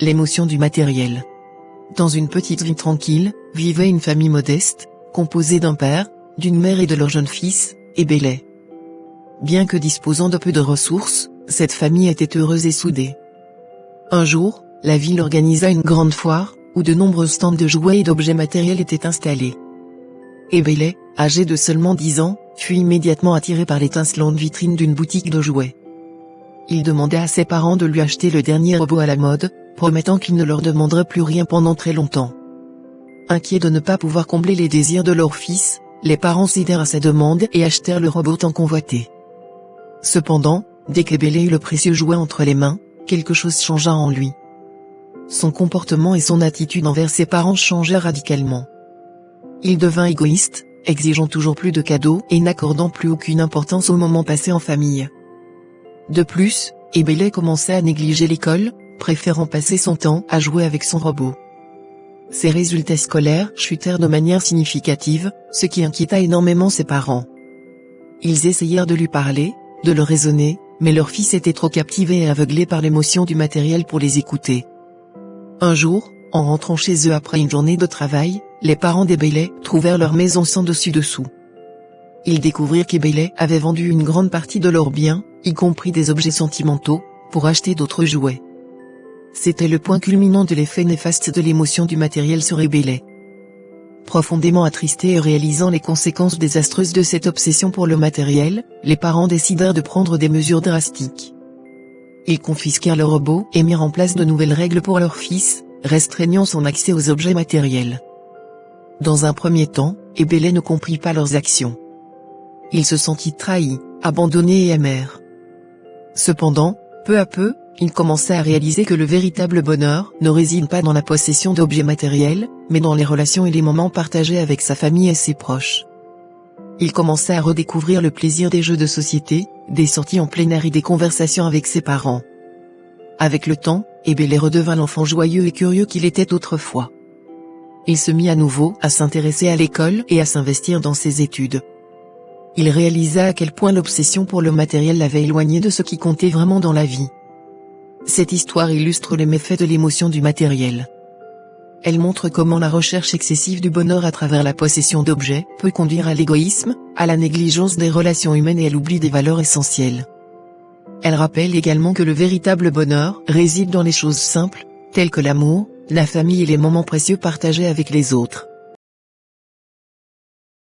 l'émotion du matériel. Dans une petite vie tranquille, vivait une famille modeste, composée d'un père, d'une mère et de leur jeune fils, Ebélé. Bien que disposant de peu de ressources, cette famille était heureuse et soudée. Un jour, la ville organisa une grande foire, où de nombreux stands de jouets et d'objets matériels étaient installés. Ebélé, âgé de seulement 10 ans, fut immédiatement attiré par l'étincelante vitrine d'une boutique de jouets. Il demanda à ses parents de lui acheter le dernier robot à la mode, promettant qu'il ne leur demanderait plus rien pendant très longtemps. Inquiets de ne pas pouvoir combler les désirs de leur fils, les parents cédèrent à sa demande et achetèrent le robot tant convoité. Cependant, dès qu'Ebélé eut le précieux jouet entre les mains, quelque chose changea en lui. Son comportement et son attitude envers ses parents changèrent radicalement. Il devint égoïste, exigeant toujours plus de cadeaux et n'accordant plus aucune importance aux moments passés en famille. De plus, Ebélé commença à négliger l'école, préférant passer son temps à jouer avec son robot. Ses résultats scolaires chutèrent de manière significative, ce qui inquiéta énormément ses parents. Ils essayèrent de lui parler, de le raisonner, mais leur fils était trop captivé et aveuglé par l'émotion du matériel pour les écouter. Un jour, en rentrant chez eux après une journée de travail, les parents d'Ebélé trouvèrent leur maison sans dessus-dessous. Ils découvrirent qu'Ebélé avait vendu une grande partie de leurs biens, y compris des objets sentimentaux, pour acheter d'autres jouets. C'était le point culminant de l'effet néfaste de l'émotion du matériel sur Ebélé. Profondément attristés et réalisant les conséquences désastreuses de cette obsession pour le matériel, les parents décidèrent de prendre des mesures drastiques. Ils confisquèrent le robot et mirent en place de nouvelles règles pour leur fils, restreignant son accès aux objets matériels. Dans un premier temps, Ebélé ne comprit pas leurs actions. Il se sentit trahi, abandonné et amer. Cependant, peu à peu, il commença à réaliser que le véritable bonheur ne réside pas dans la possession d'objets matériels, mais dans les relations et les moments partagés avec sa famille et ses proches. Il commença à redécouvrir le plaisir des jeux de société, des sorties en plein air et des conversations avec ses parents. Avec le temps, Ebélé redevint l'enfant joyeux et curieux qu'il était autrefois. Il se mit à nouveau à s'intéresser à l'école et à s'investir dans ses études. Il réalisa à quel point l'obsession pour le matériel l'avait éloigné de ce qui comptait vraiment dans la vie. Cette histoire illustre les méfaits de l'émotion du matériel. Elle montre comment la recherche excessive du bonheur à travers la possession d'objets peut conduire à l'égoïsme, à la négligence des relations humaines et à l'oubli des valeurs essentielles. Elle rappelle également que le véritable bonheur réside dans les choses simples, telles que l'amour, la famille et les moments précieux partagés avec les autres.